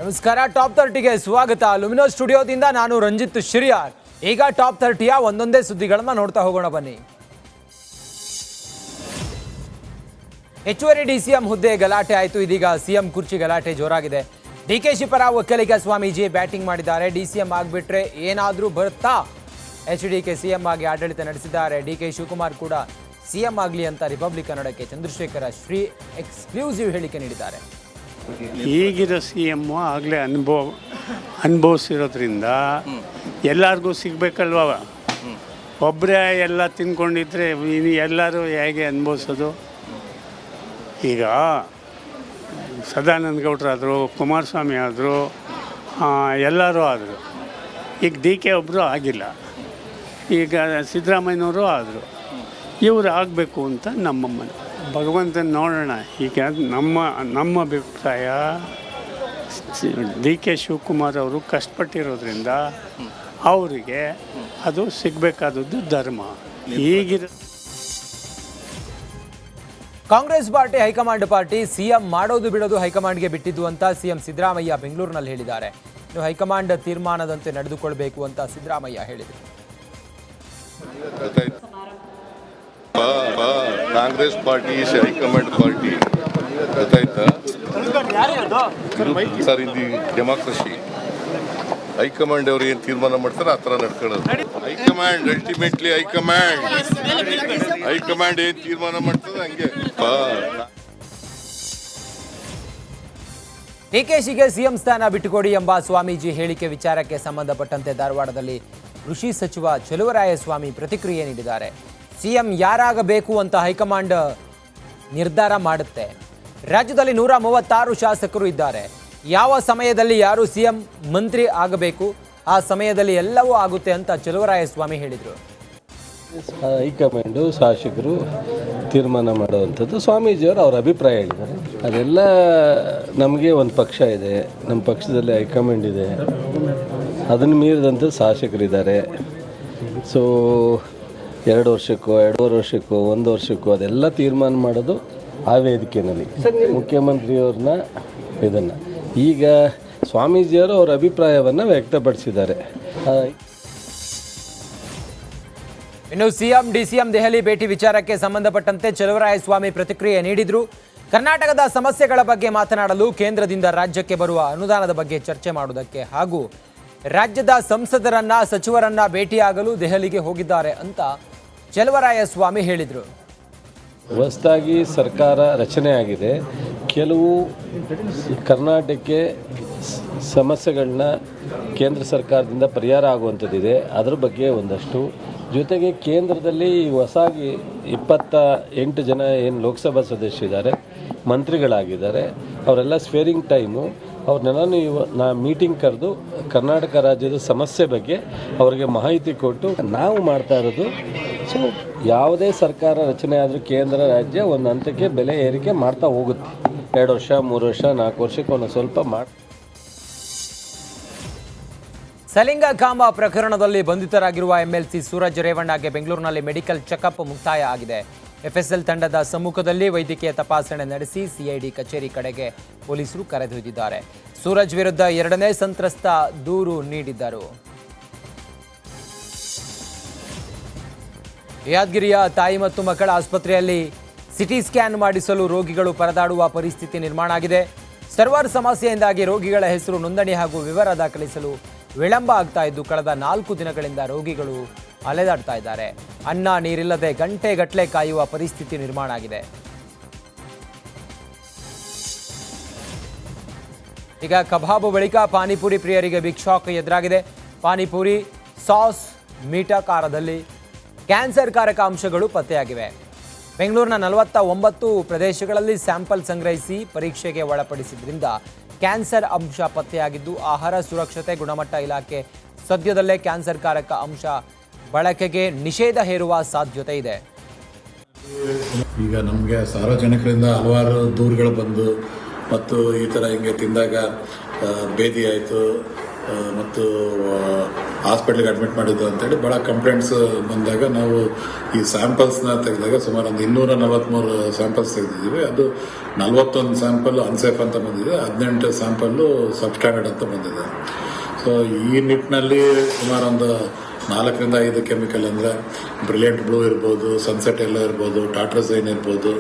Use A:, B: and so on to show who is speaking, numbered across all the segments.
A: ನಮಸ್ಕಾರ. ಟಾಪ್ 30ಗೆ ಸ್ವಾಗತ. ಲುಮಿನೋಸ್ ಸ್ಟುಡಿಯೋದಿಂದ ನಾನು ರಂಜಿತ್ ಶಿರಿಯಾರ್. ಈಗ ಟಾಪ್ 30ಯ ಒಂದೊಂದೇ ಸುದ್ದಿಗಳನ್ನ ನೋಡ್ತಾ ಹೋಗೋಣ ಬನ್ನಿ. ಹೆಚ್ಚುವರಿ ಡಿಸಿಎಂ ಹುದ್ದೆ ಗಲಾಟೆ ಆಯಿತು. ಇದೀಗ ಸಿಎಂ ಕುರ್ಚಿ ಗಲಾಟೆ ಜೋರಾಗಿದೆ. ಡಿಕೆಶಿ ಪರ ಒಕ್ಕಲಿಗ ಸ್ವಾಮೀಜಿ ಬ್ಯಾಟಿಂಗ್ ಮಾಡಿದ್ದಾರೆ. ಡಿಸಿಎಂ ಆಗಿಬಿಟ್ರೆ ಏನಾದರೂ ಬರುತ್ತಾ? ಎಚ್ಡಿಕೆ ಸಿಎಂ ಆಗಿ ಆಡಳಿತ ನಡೆಸಿದ್ದಾರೆ. ಡಿಕೆ ಶಿವಕುಮಾರ್ ಕೂಡ ಸಿಎಂ ಆಗಲಿ ಅಂತ ರಿಪಬ್ಲಿಕ್ ಕನ್ನಡಕ್ಕೆ ಚಂದ್ರಶೇಖರ ಶ್ರೀ ಎಕ್ಸ್ಕ್ಲೂಸಿವ್ ಹೇಳಿಕೆ ನೀಡಿದ್ದಾರೆ.
B: ಈಗಿರೋ ಸಿ ಎಮ್ಮು ಆಗಲೇ ಅನುಭವಿಸಿರೋದ್ರಿಂದ ಎಲ್ಲರಿಗೂ ಸಿಗಬೇಕಲ್ವ. ಒಬ್ಬರೇ ಎಲ್ಲ ತಿನ್ಕೊಂಡಿದ್ರೆ ಎಲ್ಲರೂ ಹೇಗೆ ಅನುಭವಿಸೋದು? ಈಗ ಸದಾನಂದ ಗೌಡರಾದರು, ಕುಮಾರಸ್ವಾಮಿ ಆದರು, ಎಲ್ಲರೂ ಆದರು. ಈಗ ಡಿ ಕೆ ಒಬ್ಬರು ಆಗಿಲ್ಲ. ಈಗ ಸಿದ್ದರಾಮಯ್ಯನವರು ಆದರು. ಇವರು ಆಗಬೇಕು ಅಂತ ನಮ್ಮ ಭಗವಂತನ ನೋಡೋಣ. ಈಗ ನಮ್ಮ ಅಭಿಪ್ರಾಯ ಡಿ ಕೆ ಶಿವಕುಮಾರ್ ಅವರು ಕಷ್ಟಪಟ್ಟಿರೋದ್ರಿಂದ ಅವರಿಗೆ ಅದು ಸಿಗಬೇಕಾದದ್ದು ಧರ್ಮ. ಈಗಿರೋ
A: Congress party high command party CM ಮಾಡೋದು ಬಿಡೋದು ಹೈಕಮಾಂಡ್ಗೆ ಬಿಟ್ಟಿದ್ದು ಅಂತ ಸಿಎಂ ಸಿದ್ದರಾಮಯ್ಯ ಬೆಂಗಳೂರಿನಲ್ಲಿ ಹೇಳಿದ್ದಾರೆ. ಇನ್ನು ಹೈಕಮಾಂಡ್ ತೀರ್ಮಾನದಂತೆ ನಡೆದುಕೊಳ್ಬೇಕು ಅಂತ ಸಿದ್ದರಾಮಯ್ಯ ಹೇಳಿದರು.
C: ಕಾಂಗ್ರೆಸ್ ಪಾರ್ಟಿ ಹೈಕಮಾಂಡ್ ಪಾರ್ಟಿ ಗೊತ್ತಾಯ್ತಾ ಸರ್? ಇಲ್ಲಿ ಡೆಮಾಕ್ರಸಿ ಹೈಕಮಾಂಡ್ ಅವರು ಏನು ತೀರ್ಮಾನ ಮಾಡ್ತಾರೆ ಆ ಥರ ನಡ್ಕೊಳ್ಳೋದು. ಹೈಕಮಾಂಡ್ ಅಲ್ಟಿಮೇಟ್ಲಿ ಹೈಕಮಾಂಡ್ ಏನು ತೀರ್ಮಾನ ಮಾಡ್ತದೆ ಹಂಗೆ.
A: ಡಿಕೆಶಿಗೆ ಸಿಎಂ ಸ್ಥಾನ ಬಿಟ್ಟುಕೊಡಿ ಎಂಬ ಸ್ವಾಮೀಜಿ ಹೇಳಿಕೆ ವಿಚಾರಕ್ಕೆ ಸಂಬಂಧಪಟ್ಟಂತೆ ಧಾರವಾಡದಲ್ಲಿ ಕೃಷಿ ಸಚಿವ ಚಲುವರಾಯಸ್ವಾಮಿ ಪ್ರತಿಕ್ರಿಯೆ ನೀಡಿದ್ದಾರೆ. ಸಿಎಂ ಯಾರಾಗಬೇಕು ಅಂತ ಹೈಕಮಾಂಡ್ ನಿರ್ಧಾರ ಮಾಡುತ್ತೆ. ರಾಜ್ಯದಲ್ಲಿ 136 ಶಾಸಕರು ಇದ್ದಾರೆ. ಯಾವ ಸಮಯದಲ್ಲಿ ಯಾರು ಸಿಎಂ ಮಂತ್ರಿ ಆಗಬೇಕು ಆ ಸಮಯದಲ್ಲಿ ಎಲ್ಲವೂ ಆಗುತ್ತೆ ಅಂತ ಚಲುವರಾಯಸ್ವಾಮಿ ಹೇಳಿದರು.
D: ಹೈಕಮಾಂಡು ಶಾಸಕರು ತೀರ್ಮಾನ ಮಾಡುವಂಥದ್ದು ಸ್ವಾಮೀಜಿಯವರು ಅವರ ಅಭಿಪ್ರಾಯ ಹೇಳಿದ್ದಾರೆ. ಅದೆಲ್ಲ ನಮಗೆ ಒಂದು ಪಕ್ಷ ಇದೆ, ನಮ್ಮ ಪಕ್ಷದಲ್ಲಿ ಹೈಕಮಾಂಡ್ ಇದೆ, ಅದನ್ನು ಮೀರಿದಂಥ ಶಾಸಕರಿದ್ದಾರೆ. ಸೊ 2 ವರ್ಷಕ್ಕೋ 2.5 ವರ್ಷಕ್ಕೋ 1 ವರ್ಷಕ್ಕೋ ಅದೆಲ್ಲ ತೀರ್ಮಾನ ಮಾಡೋದು ಆ ವೇದಿಕೆಯಲ್ಲಿ ಮುಖ್ಯಮಂತ್ರಿಯವ್ರನ್ನ ಇದನ್ನು. ಈಗ ಸ್ವಾಮೀಜಿಯವರು ಅವರ ಅಭಿಪ್ರಾಯವನ್ನು ವ್ಯಕ್ತಪಡಿಸಿದ್ದಾರೆ.
A: ಇನ್ನು ಸಿಎಂ ಡಿಸಿಎಂ ದೆಹಲಿ ಭೇಟಿ ವಿಚಾರಕ್ಕೆ ಸಂಬಂಧಪಟ್ಟಂತೆ ಚಲುವರಾಯಸ್ವಾಮಿ ಪ್ರತಿಕ್ರಿಯೆ ನೀಡಿದ್ರು. ಕರ್ನಾಟಕದ ಸಮಸ್ಯೆಗಳ ಬಗ್ಗೆ ಮಾತನಾಡಲು, ಕೇಂದ್ರದಿಂದ ರಾಜ್ಯಕ್ಕೆ ಬರುವ ಅನುದಾನದ ಬಗ್ಗೆ ಚರ್ಚೆ ಮಾಡುವುದಕ್ಕೆ ಹಾಗೂ ರಾಜ್ಯದ ಸಂಸದರನ್ನ ಸಚಿವರನ್ನ ಭೇಟಿಯಾಗಲು ದೆಹಲಿಗೆ ಹೋಗಿದ್ದಾರೆ ಅಂತ ಚಲುವರಾಯಸ್ವಾಮಿ ಹೇಳಿದರು.
D: ಹೊಸದಾಗಿ ಸರ್ಕಾರ ರಚನೆ ಆಗಿದೆ. ಕೆಲವು ಕರ್ನಾಟಕಕ್ಕೆ ಸಮಸ್ಯೆಗಳನ್ನ ಕೇಂದ್ರ ಸರ್ಕಾರದಿಂದ ಪರಿಹಾರ ಆಗುವಂಥದ್ದಿದೆ, ಅದರ ಬಗ್ಗೆ ಒಂದಷ್ಟು. ಜೊತೆಗೆ ಕೇಂದ್ರದಲ್ಲಿ ಹೊಸಾಗಿ 28 ಜನ ಏನು ಲೋಕಸಭಾ ಸದಸ್ಯರಿದ್ದಾರೆ, ಮಂತ್ರಿಗಳಾಗಿದ್ದಾರೆ, ಅವರೆಲ್ಲ ಸ್ವೇರಿಂಗ್ ಟೈಮು. ಅವ್ರನ್ನೆಲ್ಲ ಮೀಟಿಂಗ್ ಕರೆದು ಕರ್ನಾಟಕ ರಾಜ್ಯದ ಸಮಸ್ಯೆ ಬಗ್ಗೆ ಅವರಿಗೆ ಮಾಹಿತಿ ಕೊಟ್ಟು ನಾವು ಮಾಡ್ತಾ ಇರೋದು. ಸೊ ಯಾವುದೇ ಸರ್ಕಾರ ರಚನೆ ಆದರೂ ಕೇಂದ್ರ ರಾಜ್ಯ ಒಂದು ಹಂತಕ್ಕೆ ಬೆಲೆ ಏರಿಕೆ ಮಾಡ್ತಾ ಹೋಗುತ್ತೆ. 2 ವರ್ಷ 3 ವರ್ಷ 4 ವರ್ಷಕ್ಕೆ ಒಂದು ಸ್ವಲ್ಪ
A: ಸಲಿಂಗಕಾಮ ಪ್ರಕರಣದಲ್ಲಿ ಬಂಧಿತರಾಗಿರುವ ಎಂಎಲ್ಸಿ ಸೂರಜ್ ರೇವಣ್ಣಗೆ ಬೆಂಗಳೂರಿನಲ್ಲಿ ಮೆಡಿಕಲ್ ಚೆಕಪ್ ಮುಕ್ತಾಯ ಆಗಿದೆ. ಎಫ್ಎಸ್ಎಲ್ ತಂಡದ ಸಮ್ಮುಖದಲ್ಲಿ ವೈದ್ಯಕೀಯ ತಪಾಸಣೆ ನಡೆಸಿ ಸಿಐಡಿ ಕಚೇರಿ ಕಡೆಗೆ ಪೊಲೀಸರು ಕರೆದೊಯ್ದಿದ್ದಾರೆ. ಸೂರಜ್ ವಿರುದ್ಧ 2ನೇ ಸಂತ್ರಸ್ತ ದೂರು ನೀಡಿದ್ದರು. ಯಾದಗಿರಿಯ ತಾಯಿ ಮತ್ತು ಮಕ್ಕಳ ಆಸ್ಪತ್ರೆಯಲ್ಲಿ ಸಿಟಿ ಸ್ಕ್ಯಾನ್ ಮಾಡಿಸಲು ರೋಗಿಗಳು ಪರದಾಡುವ ಪರಿಸ್ಥಿತಿ ನಿರ್ಮಾಣ ಆಗಿದೆ. ಸರ್ವರ್ ಸಮಸ್ಯೆಯಿಂದಾಗಿ ರೋಗಿಗಳ ಹೆಸರು ನೋಂದಣಿ ಹಾಗೂ ವಿವರ ದಾಖಲಿಸಲು ವಿಳಂಬ ಆಗ್ತಾ ಇದ್ದು, ಕಳೆದ 4 ದಿನಗಳಿಂದ ರೋಗಿಗಳು ಅಲೆದಾಡ್ತಾ ಇದ್ದಾರೆ. ಅನ್ನ ನೀರಿಲ್ಲದೆ ಗಂಟೆಗಟ್ಟಲೆ ಕಾಯುವ ಪರಿಸ್ಥಿತಿ ನಿರ್ಮಾಣ ಆಗಿದೆ. ಈಗ ಕಬಾಬ್ ಬಳಿಕ ಪಾನಿಪುರಿ ಪ್ರಿಯರಿಗೆ ಬಿಗ್ ಶಾಕ್ ಎದುರಾಗಿದೆ. ಪಾನಿಪುರಿ ಸಾಸ್ ಮೀಠಾ ಖಾರದಲ್ಲಿ ಕ್ಯಾನ್ಸರ್ ಕಾರಕ ಅಂಶಗಳು ಪತ್ತೆಯಾಗಿವೆ. ಬೆಂಗಳೂರಿನ 49 ಪ್ರದೇಶಗಳಲ್ಲಿ ಸ್ಯಾಂಪಲ್ ಸಂಗ್ರಹಿಸಿ ಪರೀಕ್ಷೆಗೆ ಒಳಪಡಿಸಿದ್ರಿಂದ ಕ್ಯಾನ್ಸರ್ ಅಂಶ ಪತ್ತೆಯಾಗಿದ್ದು, ಆಹಾರ ಸುರಕ್ಷತೆ ಗುಣಮಟ್ಟ ಇಲಾಖೆ ಸದ್ಯದಲ್ಲೇ ಕ್ಯಾನ್ಸರ್ ಕಾರಕ ಅಂಶ ಬಳಕೆಗೆ ನಿಷೇಧ ಹೇರುವ ಸಾಧ್ಯತೆ ಇದೆ.
E: ಈಗ ನಮಗೆ ಸಾರ್ವಜನಿಕರಿಂದ ಹಲವಾರು ದೂರುಗಳು ಬಂದು ಮತ್ತು ಈ ಥರ ಹಿಂಗೆ ತಿಂದಾಗ ಭೇದಿ ಆಯಿತು, ಮತ್ತು ಹಾಸ್ಪಿಟ್ಲಿಗೆ ಅಡ್ಮಿಟ್ ಮಾಡಿದ್ದು ಅಂತೇಳಿ ಭಾಳ ಕಂಪ್ಲೇಂಟ್ಸ್ ಬಂದಾಗ ನಾವು ಈ ಸ್ಯಾಂಪಲ್ಸ್ನ ತೆಗೆದಾಗ ಸುಮಾರು ಒಂದು 243 ಸ್ಯಾಂಪಲ್ಸ್ ತೆಗೆದಿದ್ದೀವಿ. ಅದು 41 ಸ್ಯಾಂಪಲ್ ಅನ್ಸೇಫ್ ಅಂತ ಬಂದಿದೆ, 18 ಸ್ಯಾಂಪಲ್ಲು ಸಬ್ಸ್ಟ್ಯಾಂಡರ್ಡ್ ಅಂತ ಬಂದಿದೆ. ಸೊ ಈ ನಿಟ್ಟಿನಲ್ಲಿ ಸುಮಾರು ಒಂದು 4ರಿಂದ 5 ಕೆಮಿಕಲ್ ಅಂದರೆ ಬ್ರಿಲಿಯಂಟ್ ಬ್ಲೂ ಇರ್ಬೋದು, ಸನ್ಸೆಟ್ ಎಲ್ಲೋ ಇರ್ಬೋದು, ಟಾಟ್ರಸೈನ್ ಇರ್ಬೋದು,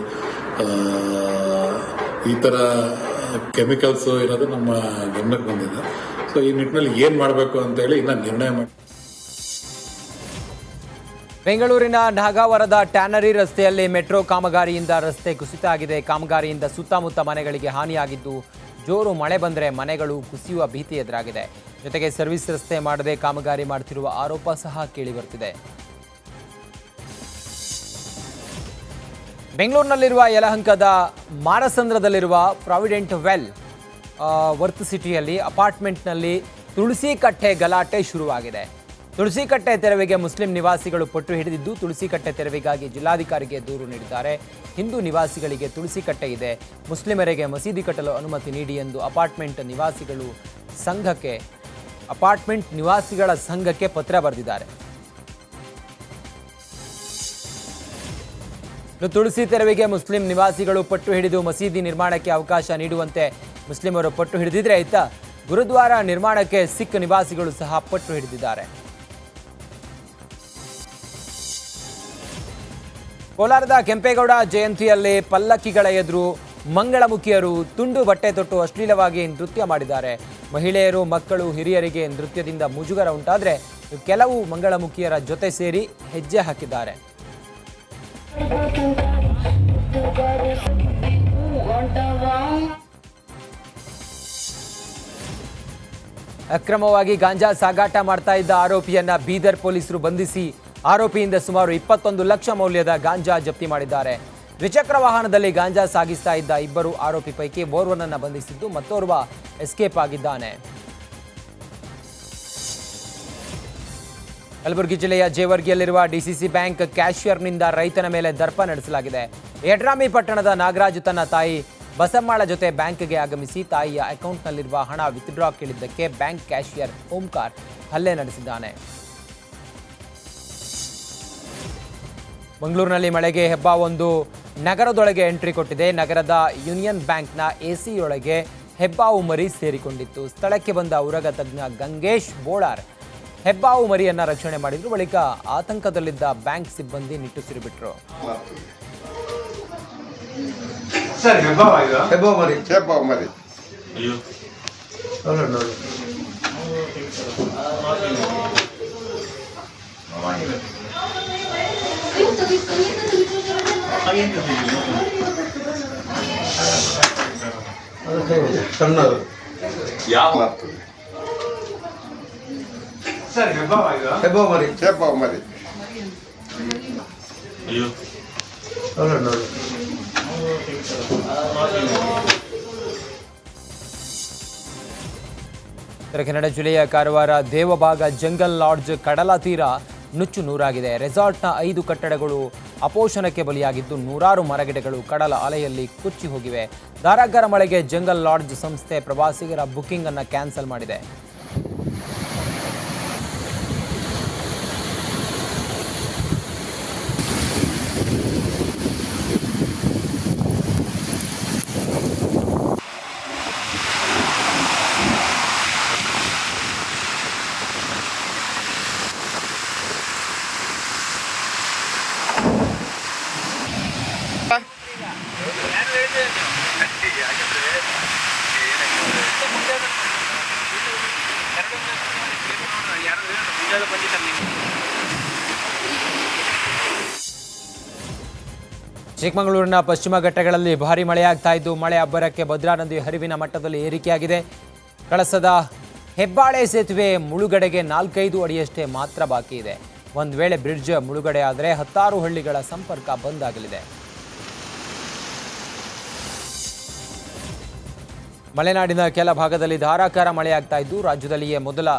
E: ಈ ಥರ ಕೆಮಿಕಲ್ಸು ಇರೋದು ನಮ್ಮ ಗಮನಕ್ಕೆ ಬಂದಿದೆ. ಸೊ ಈ ನಿಟ್ಟಿನಲ್ಲಿ ಏನು ಮಾಡಬೇಕು ಅಂತೇಳಿ ಇನ್ನು ನಿರ್ಣಯ ಮಾಡಿ.
A: ಬೆಂಗಳೂರಿನ ನಾಗಾವರದ ಟ್ಯಾನರಿ ರಸ್ತೆಯಲ್ಲಿ ಮೆಟ್ರೋ ಕಾಮಗಾರಿಯಿಂದ ರಸ್ತೆ ಕುಸಿತ ಆಗಿದೆ. ಕಾಮಗಾರಿಯಿಂದ ಸುತ್ತಮುತ್ತ ಮನೆಗಳಿಗೆ ಹಾನಿಯಾಗಿದ್ದು, ಜೋರು ಮಳೆ ಬಂದರೆ ಮನೆಗಳು ಕುಸಿಯುವ ಭೀತಿ ಎದುರಾಗಿದೆ. ಜೊತೆಗೆ ಸರ್ವಿಸ್ ರಸ್ತೆ ಮಾಡದೆ ಕಾಮಗಾರಿ ಮಾಡುತ್ತಿರುವ ಆರೋಪ ಸಹ ಕೇಳಿಬರ್ತಿದೆ. ಬೆಂಗಳೂರಿನಲ್ಲಿರುವ ಯಲಹಂಕದ ಮಾರಸಂದ್ರದಲ್ಲಿರುವ ಪ್ರಾವಿಡೆಂಟ್ ವೆಲ್ ವರ್ತ್ ಸಿಟಿಯಲ್ಲಿ ಅಪಾರ್ಟ್ಮೆಂಟ್ನಲ್ಲಿ ತುಳಸಿ ಕಟ್ಟೆ ಗಲಾಟೆ ಶುರುವಾಗಿದೆ. ತುಳಸಿ ಕಟ್ಟೆ ತೆರವಿಗೆ ಮುಸ್ಲಿಂ ನಿವಾಸಿಗಳು ಪಟ್ಟು ಹಿಡಿದಿದ್ದು, ತುಳಸಿ ಕಟ್ಟೆ ತೆರವಿಗಾಗಿ ಜಿಲ್ಲಾಧಿಕಾರಿಗೆ ದೂರು ನೀಡಿದ್ದಾರೆ. ಹಿಂದೂ ನಿವಾಸಿಗಳಿಗೆ ತುಳಸಿ ಕಟ್ಟೆ ಇದೆ, ಮುಸ್ಲಿಮರಿಗೆ ಮಸೀದಿ ಕಟ್ಟಲು ಅನುಮತಿ ನೀಡಿ ಎಂದು ಅಪಾರ್ಟ್ಮೆಂಟ್ ನಿವಾಸಿಗಳ ಸಂಘಕ್ಕೆ ಪತ್ರ ಬರೆದಿದ್ದಾರೆ. ತುಳಸಿ ತೆರವಿಗೆ ಮುಸ್ಲಿಂ ನಿವಾಸಿಗಳು ಪಟ್ಟು ಹಿಡಿದು ಮಸೀದಿ ನಿರ್ಮಾಣಕ್ಕೆ ಅವಕಾಶ ನೀಡುವಂತೆ ಮುಸ್ಲಿಮರು ಪಟ್ಟು ಹಿಡಿದಿದ್ರೆ ಇತ್ತ ಗುರುದ್ವಾರ ನಿರ್ಮಾಣಕ್ಕೆ ಸಿಖ್ ನಿವಾಸಿಗಳು ಸಹ ಪಟ್ಟು ಹಿಡಿದಿದ್ದಾರೆ. ಕೋಲಾರದ ಕೆಂಪೇಗೌಡ ಜಯಂತಿಯಲ್ಲಿ ಪಲ್ಲಕ್ಕಿಗಳ ಎದುರು ಮಂಗಳಮುಖಿಯರು ತುಂಡು ಬಟ್ಟೆ ತೊಟ್ಟು ಅಶ್ಲೀಲವಾಗಿ ನೃತ್ಯ ಮಾಡಿದ್ದಾರೆ. ಮಹಿಳೆಯರು, ಮಕ್ಕಳು, ಹಿರಿಯರಿಗೆ ನೃತ್ಯದಿಂದ ಮುಜುಗರ ಉಂಟಾದರೆ ಕೆಲವು ಮಂಗಳಮುಖಿಯರ ಜೊತೆ ಸೇರಿ ಹೆಜ್ಜೆ ಹಾಕಿದ್ದಾರೆ. ಅಕ್ರಮವಾಗಿ ಗಾಂಜಾ ಸಾಗಾಟ ಮಾಡ್ತಾ ಇದ್ದ ಆರೋಪಿಯನ್ನ ಬೀದರ್ ಪೊಲೀಸರು ಬಂಧಿಸಿ ಆರೋಪಿಯಿಂದ ಸುಮಾರು 21 ಲಕ್ಷ ಮೌಲ್ಯದ ಗಾಂಜಾ ಜಪ್ತಿ ಮಾಡಿದ್ದಾರೆ. ದ್ವಿಚಕ್ರ ವಾಹನದಲ್ಲಿ ಗಾಂಜಾ ಸಾಗಿಸ್ತಾ ಇದ್ದ ಇಬ್ಬರು ಆರೋಪಿ ಪೈಕಿ ಓರ್ವನನ್ನ ಬಂಧಿಸಿದ್ದು, ಮತ್ತೋರ್ವ ಎಸ್ಕೇಪ್ ಆಗಿದ್ದಾನೆ. ಕಲಬುರಗಿ ಜಿಲ್ಲೆಯ ಜೇವರ್ಗಿಯಲ್ಲಿರುವ ಡಿಸಿಸಿ ಬ್ಯಾಂಕ್ ಕ್ಯಾಶಿಯರ್ನಿಂದ ರೈತನ ಮೇಲೆ ದರ್ಪ ನಡೆಸಲಾಗಿದೆ. ಯಡ್ರಾಮಿ ಪಟ್ಟಣದ ನಾಗರಾಜ್ ತನ್ನ ತಾಯಿ ಬಸಮ್ಮಾಳ ಜೊತೆ ಬ್ಯಾಂಕ್ಗೆ ಆಗಮಿಸಿ ತಾಯಿಯ ಅಕೌಂಟ್ನಲ್ಲಿರುವ ಹಣ ವಿತ್ಡ್ರಾ ಕೇಳಿದ್ದಕ್ಕೆ ಬ್ಯಾಂಕ್ ಕ್ಯಾಶಿಯರ್ ಓಂಕಾರ್ ಹಲ್ಲೆ ನಡೆಸಿದ್ದಾನೆ. ಮಂಗಳೂರಿನಲ್ಲಿ ಮಳೆಗೆ ಹೆಬ್ಬಾವೊಂದು ನಗರದೊಳಗೆ ಎಂಟ್ರಿ ಕೊಟ್ಟಿದೆ. ನಗರದ ಯೂನಿಯನ್ ಬ್ಯಾಂಕ್ನ ಎಸಿಯೊಳಗೆ ಹೆಬ್ಬಾವು ಮರಿ ಸೇರಿಕೊಂಡಿತ್ತು. ಸ್ಥಳಕ್ಕೆ ಬಂದ ಉರಗ ತಜ್ಞ ಗಂಗೇಶ್ ಬೋಳಾರ್ ಹೆಬ್ಬಾವು ಮರಿಯನ್ನ ರಕ್ಷಣೆ ಮಾಡಿದ್ರು. ಬಳಿಕ ಆತಂಕದಲ್ಲಿದ್ದ ಬ್ಯಾಂಕ್ ಸಿಬ್ಬಂದಿ ನಿಟ್ಟುಸಿರುಬಿಟ್ರು. ಉತ್ತರ ಕನ್ನಡ ಜಿಲ್ಲೆಯ ಕಾರವಾರ ದೇವಭಾಗ ಜಂಗಲ್ ಲಾಡ್ಜ್ ಕಡಲ ತೀರ ನುಚ್ಚು ನೂರಾಗಿದೆ. ರೆಸಾರ್ಟ್ನ 5 ಕಟ್ಟಡಗಳು ಅಪೋಷಣಕ್ಕೆ ಬಲಿಯಾಗಿದ್ದು, ನೂರಾರು ಮರಗಿಡಗಳು ಕಡಲ ಅಲೆಯಲ್ಲಿ ಕೊಚ್ಚಿ ಹೋಗಿವೆ. ಧಾರಾಕಾರ ಮಳೆಗೆ ಜಂಗಲ್ ಲಾಡ್ಜ್ ಸಂಸ್ಥೆ ಪ್ರವಾಸಿಗರ ಬುಕಿಂಗ್ ಅನ್ನು ಕ್ಯಾನ್ಸಲ್ ಮಾಡಿದೆ. ಚಿಕ್ಕಮಗಳೂರಿನ ಪಶ್ಚಿಮ ಘಟ್ಟಗಳಲ್ಲಿ ಭಾರೀ ಮಳೆಯಾಗ್ತಾ ಇದ್ದು, ಮಳೆ ಅಬ್ಬರಕ್ಕೆ ಭದ್ರಾ ನದಿ ಹರಿವಿನ ಮಟ್ಟದಲ್ಲಿ ಏರಿಕೆಯಾಗಿದೆ. ಕಳಸದ ಹೆಬ್ಬಾಳೆ ಸೇತುವೆ ಮುಳುಗಡೆಗೆ 4-5 ಅಡಿಯಷ್ಟೇ ಮಾತ್ರ ಬಾಕಿ ಇದೆ. ಒಂದು ವೇಳೆ ಬ್ರಿಡ್ಜ್ ಮುಳುಗಡೆ ಆದರೆ 10 ಹಳ್ಳಿಗಳ ಸಂಪರ್ಕ ಬಂದ್ ಆಗಲಿದೆ. ಮಲೆನಾಡಿನ ಕೆಲ ಭಾಗದಲ್ಲಿ ಧಾರಾಕಾರ ಮಳೆಯಾಗ್ತಾ ಇದ್ದು, ರಾಜ್ಯದಲ್ಲಿಯೇ ಮೊದಲ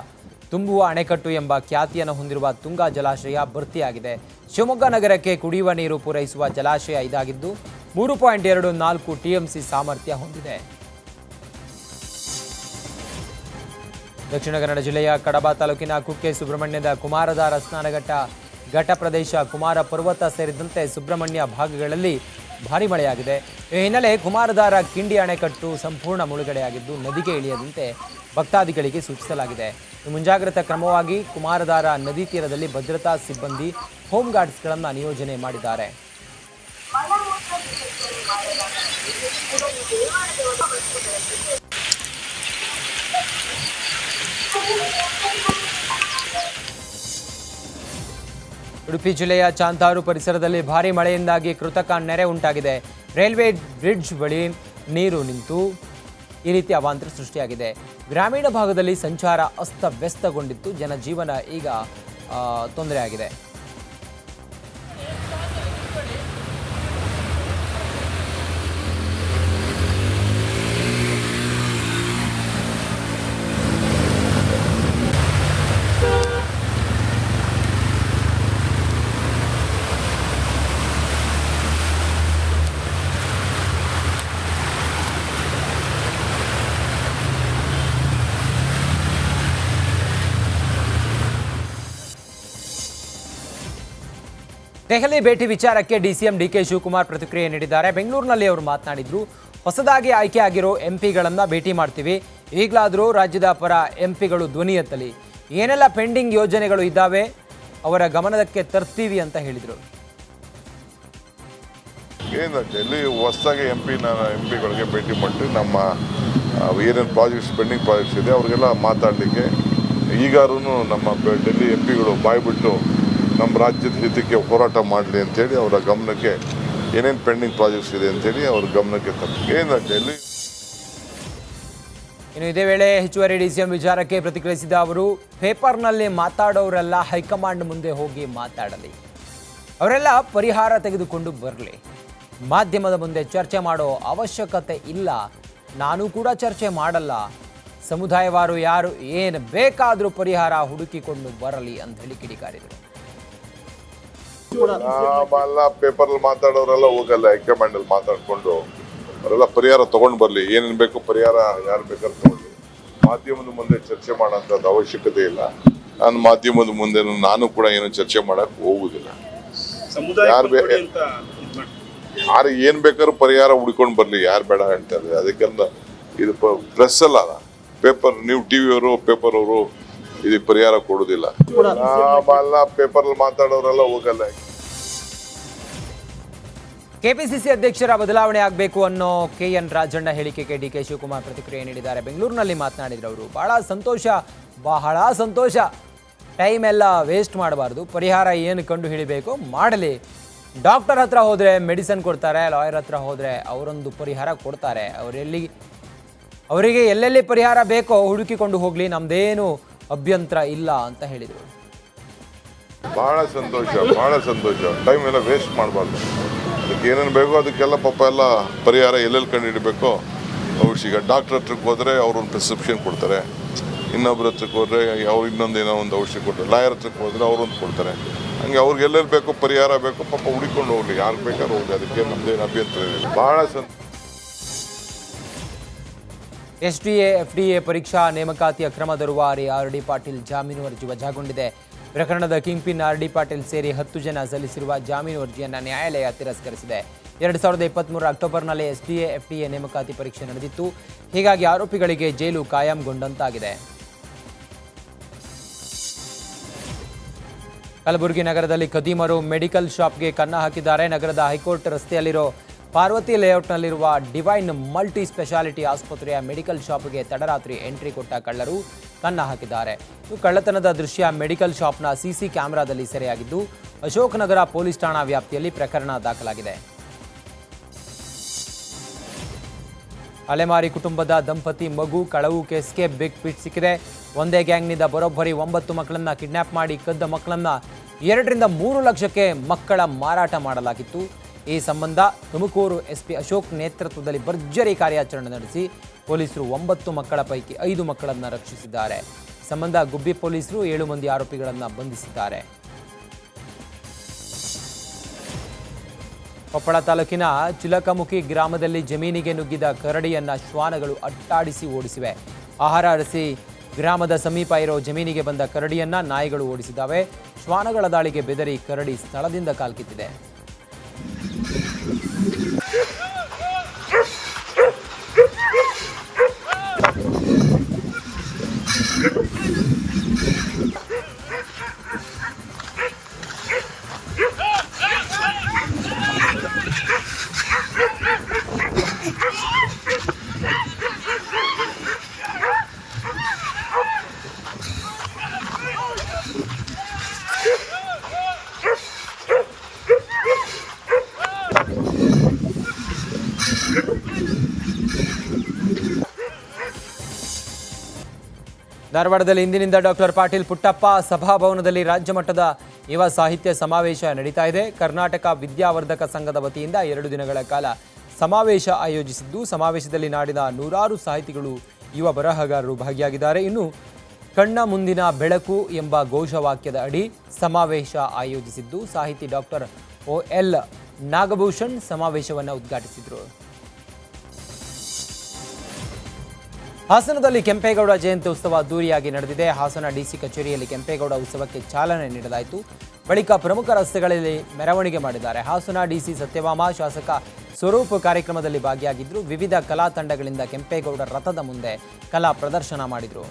A: ತುಂಬುವ ಅಣೆಕಟ್ಟು ಎಂಬ ಖ್ಯಾತಿಯನ್ನು ಹೊಂದಿರುವ ತುಂಗಾ ಜಲಾಶಯ ಭರ್ತಿಯಾಗಿದೆ. ಶಿವಮೊಗ್ಗ ನಗರಕ್ಕೆ ಕುಡಿಯುವ ನೀರು ಪೂರೈಸುವ ಜಲಾಶಯ ಇದಾಗಿದ್ದು 3.24 TMC ಸಾಮರ್ಥ್ಯ ಹೊಂದಿದೆ. ದಕ್ಷಿಣ ಕನ್ನಡ ಜಿಲ್ಲೆಯ ಕಡಬ ತಾಲೂಕಿನ ಕುಕ್ಕೆ ಸುಬ್ರಹ್ಮಣ್ಯದ ಕುಮಾರಧಾರ ಸ್ನಾನಘಟ್ಟ ಘಟ್ಟ ಪ್ರದೇಶ ಕುಮಾರ ಪರ್ವತ ಸೇರಿದಂತೆ ಸುಬ್ರಹ್ಮಣ್ಯ ಭಾಗಗಳಲ್ಲಿ ಭಾರೀ ಮಳೆಯಾಗಿದೆ. ಈ ಹಿನ್ನೆಲೆ ಕುಮಾರಧಾರ ಕಿಂಡಿ ಅಣೆಕಟ್ಟು ಸಂಪೂರ್ಣ ಮುಳುಗಡೆಯಾಗಿದ್ದು ನದಿಗೆ ಇಳಿಯದಂತೆ ಭಕ್ತಾದಿಗಳಿಗೆ ಸೂಚಿಸಲಾಗಿದೆ. ಮುಂಜಾಗ್ರತಾ ಕ್ರಮವಾಗಿ ಕುಮಾರಧಾರ ನದಿ ತೀರದಲ್ಲಿ ಭದ್ರತಾ ಸಿಬ್ಬಂದಿ ಹೋಮ್ ಗಾರ್ಡ್ಸ್ಗಳನ್ನು ನಿಯೋಜನೆ ಮಾಡಿದ್ದಾರೆ. ಉಡುಪಿ ಜಿಲ್ಲೆಯ ಚಾಂತಾರು ಪರಿಸರದಲ್ಲಿ ಭಾರೀ ಮಳೆಯಿಂದಾಗಿ ಕೃತಕ ನೆರೆ ಉಂಟಾಗಿದೆ. ರೈಲ್ವೆ ಬ್ರಿಡ್ಜ್ ಬಳಿ ನೀರು ನಿಂತು ಈ ರೀತಿ ಅವಾಂತರ ಸೃಷ್ಟಿಯಾಗಿದೆ. ಗ್ರಾಮೀಣ ಭಾಗದಲ್ಲಿ ಸಂಚಾರ ಅಸ್ತವ್ಯಸ್ತಗೊಂಡಿದ್ದು ಜನಜೀವನ ಈಗ ತೊಂದರೆಯಾಗಿದೆ. ದೆಹಲಿ ಭೇಟಿ ವಿಚಾರಕ್ಕೆ ಡಿಸಿಎಂ ಡಿಕೆ ಶಿವಕುಮಾರ್ ಪ್ರತಿಕ್ರಿಯೆ ನೀಡಿದ್ದಾರೆ. ಬೆಂಗಳೂರಿನಲ್ಲಿ ಅವರು ಮಾತನಾಡಿದ್ರು. ಹೊಸದಾಗಿ ಆಯ್ಕೆ ಆಗಿರೋ ಎಂಪಿಗಳನ್ನು ಭೇಟಿ ಮಾಡ್ತೀವಿ. ಈಗಲಾದರೂ ರಾಜ್ಯದ ಪರ ಎಂಪಿಗಳು ಧ್ವನಿ ಎತ್ತಲಿ. ಏನೆಲ್ಲ ಪೆಂಡಿಂಗ್ ಯೋಜನೆಗಳು ಇದ್ದಾವೆ ಅವರ ಗಮನಕ್ಕೆ ತರ್ತೀವಿ ಅಂತ ಹೇಳಿದರು.
C: ಏನು ಡೆಲ್ಲಿ ಹೊಸದಾಗಿ ಎಂಪಿಗಳಿಗೆ ಭೇಟಿ ಮಾಡಿ ನಮ್ಮ ಏನೇನು ಪ್ರಾಜೆಕ್ಟ್ಸ್ ಪೆಂಡಿಂಗ್ ಪ್ರಾಜೆಕ್ಟ್ಸ್ ಇದೆ ಅವ್ರಿಗೆಲ್ಲ ಮಾತಾಡಲಿಕ್ಕೆ ಈಗಾರೂ ನಮ್ಮ ಡೆಲ್ಲಿ ಎಂಪಿಗಳು ಬಾಯ್ಬಿಟ್ಟು ನಮ್ಮ ರಾಜ್ಯದ ಹಿತಕ್ಕೆ ಹೋರಾಟ ಮಾಡಲಿ ಅಂತೇಳಿ ಅವರ ಗಮನಕ್ಕೆ ಏನೇನು ಪೆಂಡಿಂಗ್ ಪ್ರಾಜೆಕ್ಟ್ಸ್ ಇದೆ ಅಂತೇಳಿ ಅವ್ರ ಗಮನಕ್ಕೆ ತರ್ತೀವಿ. ಏನು ಡೆಲ್ಲಿ
A: ಇನ್ನು ಇದೇ ವೇಳೆ ಹೆಚ್ಚುವರಿ ಡಿಸಿಎಂ ವಿಚಾರಕ್ಕೆ ಪ್ರತಿಕ್ರಿಯಿಸಿದ ಅವರು, ಪೇಪರ್ನಲ್ಲಿ ಮಾತಾಡೋರೆಲ್ಲ ಹೈಕಮಾಂಡ್ ಮುಂದೆ ಹೋಗಿ ಮಾತಾಡಲಿ. ಅವರೆಲ್ಲ ಪರಿಹಾರ ತೆಗೆದುಕೊಂಡು ಬರಲಿ. ಮಾಧ್ಯಮದ ಮುಂದೆ ಚರ್ಚೆ ಮಾಡೋ ಅವಶ್ಯಕತೆ ಇಲ್ಲ. ನಾನು ಕೂಡ ಚರ್ಚೆ ಮಾಡಲ್ಲ. ಸಮುದಾಯವಾರು ಯಾರು ಏನು ಬೇಕಾದರೂ ಪರಿಹಾರ ಹುಡುಕಿಕೊಂಡು ಬರಲಿ ಅಂತ ಹೇಳಿ ಕಿಡಿಕಾರಿದರು.
C: ನಾವೆಲ್ಲ ಪೇಪರಲ್ಲಿ ಮಾತಾಡೋರೆಲ್ಲ ಹೋಗಲ್ಲ, ಹೈಕಮಾಂಡ್ ಅಲ್ಲಿ ಮಾತಾಡ್ಕೊಂಡು ಅವರೆಲ್ಲ ಪರಿಹಾರ ತಗೊಂಡು ಬರಲಿ. ಏನೇನು ಬೇಕು ಪರಿಹಾರ ಯಾರು ಬೇಕಾದ್ರೂ ತಗೊಳ್ಳಿ. ಮಾಧ್ಯಮದ ಮುಂದೆ ಚರ್ಚೆ ಮಾಡೋಂಥದ್ದು ಅವಶ್ಯಕತೆ ಇಲ್ಲ. ನಾನು ಮಾಧ್ಯಮದ ಮುಂದೆ ನಾನು ಕೂಡ ಏನು ಚರ್ಚೆ ಮಾಡಕ್ ಹೋಗುದಿಲ್ಲ. ಯಾರು ಏನ್ ಬೇಕಾದ್ರೂ ಪರಿಹಾರ ಹುಡ್ಕೊಂಡು ಬರ್ಲಿ, ಯಾರು ಬೇಡ ಅಂತಾರೆ. ಅದಕ್ಕೆಂದ ಇದು ಪ್ರೆಸ್ ಅಲ್ಲ, ಪೇಪರ್, ನೀವು ಟಿವಿ ಅವರು ಪೇಪರ್ ಅವರು ಇದಕ್ಕೆ ಪರಿಹಾರ ಕೊಡುದಿಲ್ಲ. ನಾವೆಲ್ಲ ಪೇಪರಲ್ಲಿ ಮಾತಾಡೋರೆಲ್ಲ ಹೋಗಲ್ಲ.
A: ಕೆಪಿಸಿಸಿ ಅಧ್ಯಕ್ಷರ ಬದಲಾವಣೆ ಆಗಬೇಕು ಅನ್ನೋ KN ರಾಜಣ್ಣ ಹೇಳಿಕೆಗೆ ಡಿಕೆ ಶಿವಕುಮಾರ್ ಪ್ರತಿಕ್ರಿಯೆ ನೀಡಿದ್ದಾರೆ. ಬೆಂಗಳೂರಿನಲ್ಲಿ ಮಾತನಾಡಿದ್ರು ಅವರು. ಬಹಳ ಸಂತೋಷ. ಟೈಮ್ ಎಲ್ಲ ವೇಸ್ಟ್ ಮಾಡಬಾರ್ದು. ಪರಿಹಾರ ಏನು ಕಂಡು ಹಿಡಿಬೇಕು ಮಾಡಲಿ. ಡಾಕ್ಟರ್ ಹತ್ರ ಹೋದರೆ ಮೆಡಿಸಿನ್ ಕೊಡ್ತಾರೆ, ಲಾಯರ್ ಹತ್ರ ಹೋದರೆ ಅವರೊಂದು ಪರಿಹಾರ ಕೊಡ್ತಾರೆ. ಅವರಿಗೆ ಎಲ್ಲೆಲ್ಲಿ ಪರಿಹಾರ ಬೇಕೋ ಹುಡುಕಿಕೊಂಡು ಹೋಗಲಿ, ನಮ್ದೇನು ಅಭ್ಯಂತರ ಇಲ್ಲ ಅಂತ ಹೇಳಿದರು.
C: ಬಹಳ ಸಂತೋಷ. ಟೈಮ್ ಎಲ್ಲ ವೇಸ್ಟ್ ಮಾಡಬಾರ್ದು. ಅದಕ್ಕೆ ಏನೇನು ಬೇಕೋ ಅದಕ್ಕೆಲ್ಲ ಪಾಪ ಎಲ್ಲ ಪರಿಹಾರ ಎಲ್ಲೆಲ್ಲಿ ಕಂಡು ಹಿಡಬೇಕೋ ಔಷಧ. ಡಾಕ್ಟರ್ ಹತ್ರಕ್ಕೆ ಹೋದರೆ ಅವ್ರೊಂದು ಪ್ರಿಸ್ಕ್ರಿಪ್ಷನ್ ಕೊಡ್ತಾರೆ, ಇನ್ನೊಬ್ರ ಹತ್ರಕ್ಕೆ ಹೋದರೆ ಅವ್ರು ಇನ್ನೊಂದೇನೋ ಒಂದು ಔಷಧಿ ಕೊಡ್ತಾರೆ, ಲಾಯರ್ ಹತ್ರಕ್ಕೆ ಹೋದರೆ ಅವರೊಂದು ಕೊಡ್ತಾರೆ. ಹಂಗೆ ಅವ್ರಿಗೆ ಎಲ್ಲೆಲ್ಲಿ ಬೇಕೋ ಪರಿಹಾರ ಬೇಕೋ ಪಾಪ ಹುಡುಕೊಂಡು ಹೋಗ್ಲಿ, ಯಾರು ಬೇಕಾದ್ರೂ ಹೋಗ್ಲಿ. ಅದಕ್ಕೆ ನಮ್ದೇನು ಅಭ್ಯಂತರ ಇಲ್ಲ. ಬಹಳ
A: SDA FDA ಪರೀಕ್ಷಾ ನೇಮಕಾತಿ ಅಕ್ರಮದ ರೂವಾರಿ RD ಪಾಟೀಲ್ ಜಾಮೀನು ಅರ್ಜಿ ವಜಾಗೊಂಡಿದೆ. ಪ್ರಕರಣದ ಕಿಂಗ್ ಪಿನ್ RD ಪಾಟೀಲ್ ಸೇರಿ 10 ಜನ ಸಲ್ಲಿಸಿರುವ ಜಾಮೀನು ಅರ್ಜಿಯನ್ನು ನ್ಯಾಯಾಲಯ ತಿರಸ್ಕರಿಸಿದೆ. 2023 ಅಕ್ಟೋಬರ್ನಲ್ಲಿ SDA FDA ನೇಮಕಾತಿ ಪರೀಕ್ಷೆ ನಡೆದಿತ್ತು. ಹೀಗಾಗಿ ಆರೋಪಿಗಳಿಗೆ ಜೈಲು ಕಾಯಂಗೊಂಡಂತಾಗಿದೆ. ಕಲಬುರಗಿ ನಗರದಲ್ಲಿ ಖದೀಮರು ಮೆಡಿಕಲ್ ಶಾಪ್ಗೆ ಕನ್ನ ಹಾಕಿದ್ದಾರೆ. ನಗರದ ಹೈಕೋರ್ಟ್ ರಸ್ತೆಯಲ್ಲಿರೋ ಪಾರ್ವತಿ ಲೇಔಟ್ನಲ್ಲಿರುವ ಡಿವೈನ್ ಮಲ್ಟಿ ಸ್ಪೆಷಾಲಿಟಿ ಆಸ್ಪತ್ರೆಯ ಮೆಡಿಕಲ್ ಶಾಪ್ಗೆ ತಡರಾತ್ರಿ ಎಂಟ್ರಿ ಕೊಟ್ಟ ಕಳ್ಳರು ಕನ್ನ ಹಾಕಿದ್ದಾರೆ. ಕಳ್ಳತನದ ದೃಶ್ಯ ಮೆಡಿಕಲ್ ಶಾಪ್ನ CC ಕ್ಯಾಮೆರಾದಲ್ಲಿ ಸೆರೆಯಾಗಿದ್ದು ಅಶೋಕ್ ನಗರ ಪೊಲೀಸ್ ಠಾಣಾ ವ್ಯಾಪ್ತಿಯಲ್ಲಿ ಪ್ರಕರಣ ದಾಖಲಾಗಿದೆ. ಅಲೆಮಾರಿ ಕುಟುಂಬದ ದಂಪತಿ ಮಗು ಕಳವು ಕೇಸ್ಗೆ ಬಿಗ್ ಪಿಟ್ ಸಿಕ್ಕಿದೆ. ಒಂದೇ ಗ್ಯಾಂಗ್ನಿಂದ ಬರೋಬ್ಬರಿ 9 ಮಕ್ಕಳನ್ನ ಕಿಡ್ನಾಪ್ ಮಾಡಿ ಕದ್ದ ಮಕ್ಕಳನ್ನ 2 ರಿಂದ 3 ಲಕ್ಷಕ್ಕೆ ಮಕ್ಕಳ ಮಾರಾಟ ಮಾಡಲಾಗಿತ್ತು. ಈ ಸಂಬಂಧ ತುಮಕೂರು SP ಅಶೋಕ್ ನೇತೃತ್ವದಲ್ಲಿ ಭರ್ಜರಿ ಕಾರ್ಯಾಚರಣೆ ನಡೆಸಿ ಪೊಲೀಸರು 9 ಮಕ್ಕಳ ಪೈಕಿ 5 ಮಕ್ಕಳನ್ನು ರಕ್ಷಿಸಿದ್ದಾರೆ. ಈ ಸಂಬಂಧ ಗುಬ್ಬಿ ಪೊಲೀಸರು 7 ಮಂದಿ ಆರೋಪಿಗಳನ್ನು ಬಂಧಿಸಿದ್ದಾರೆ. ಕೊಪ್ಪಳ ತಾಲೂಕಿನ ಚಿಲಕಮುಖಿ ಗ್ರಾಮದಲ್ಲಿ ಜಮೀನಿಗೆ ನುಗ್ಗಿದ ಕರಡಿಯನ್ನ ಶ್ವಾನಗಳು ಅಟ್ಟಾಡಿಸಿ ಓಡಿಸಿವೆ. ಆಹಾರ ಅರಸಿ ಗ್ರಾಮದ ಸಮೀಪ ಇರೋ ಜಮೀನಿಗೆ ಬಂದ ಕರಡಿಯನ್ನ ನಾಯಿಗಳು ಓಡಿಸಿದ್ದಾವೆ. ಶ್ವಾನಗಳ ದಾಳಿಗೆ ಬೆದರಿ ಕರಡಿ ಸ್ಥಳದಿಂದ ಕಾಲ್ಕಿತ್ತಿದೆ. ಧಾರವಾಡದಲ್ಲಿ ಇಂದಿನಿಂದ ಡಾಕ್ಟರ್ ಪಾಟೀಲ್ ಪುಟ್ಟಪ್ಪ ಸಭಾಭವನದಲ್ಲಿ ರಾಜ್ಯ ಮಟ್ಟದ ಯುವ ಸಾಹಿತ್ಯ ಸಮಾವೇಶ ನಡೀತಾ ಇದೆ. ಕರ್ನಾಟಕ ವಿದ್ಯಾವರ್ಧಕ ಸಂಘದ ವತಿಯಿಂದ 2 ದಿನಗಳ ಕಾಲ ಸಮಾವೇಶ ಆಯೋಜಿಸಿದ್ದು, ಸಮಾವೇಶದಲ್ಲಿ ನಾಡಿನ ನೂರಾರು ಸಾಹಿತಿಗಳು, ಯುವ ಬರಹಗಾರರು ಭಾಗಿಯಾಗಿದ್ದಾರೆ. ಇನ್ನು ಕಣ್ಣ ಮುಂದಿನ ಬೆಳಕು ಎಂಬ ಘೋಷವಾಕ್ಯದ ಅಡಿ ಸಮಾವೇಶ ಆಯೋಜಿಸಿದ್ದು, ಸಾಹಿತಿ ಡಾಕ್ಟರ್ OL ನಾಗಭೂಷಣ್ ಸಮಾವೇಶವನ್ನು ಉದ್ಘಾಟಿಸಿದರು. ಹಾಸನದಲ್ಲಿ ಕೆಂಪೇಗೌಡ ಜಯಂತಿ ಉತ್ಸವ ಅದ್ದೂರಿಯಾಗಿ ನಡೆದಿದೆ. ಹಾಸನ ಡಿಸಿ ಕಚೇರಿಯಲ್ಲಿ ಕೆಂಪೇಗೌಡ ಉತ್ಸವಕ್ಕೆ ಚಾಲನೆ ನೀಡಲಾಯಿತು. ಬಳಿಕ ಪ್ರಮುಖ ರಸ್ತೆಗಳಲ್ಲಿ ಮೆರವಣಿಗೆ ಮಾಡಿದ್ದಾರೆ. ಹಾಸನ ಡಿಸಿ ಸತ್ಯಭಾಮ, ಶಾಸಕ ಸ್ವರೂಪ್ ಕಾರ್ಯಕ್ರಮದಲ್ಲಿ ಭಾಗಿಯಾಗಿದ್ದರು. ವಿವಿಧ ಕಲಾ ತಂಡಗಳಿಂದ ಕೆಂಪೇಗೌಡ ರಥದ ಮುಂದೆ ಕಲಾ ಪ್ರದರ್ಶನ ಮಾಡಿದರು.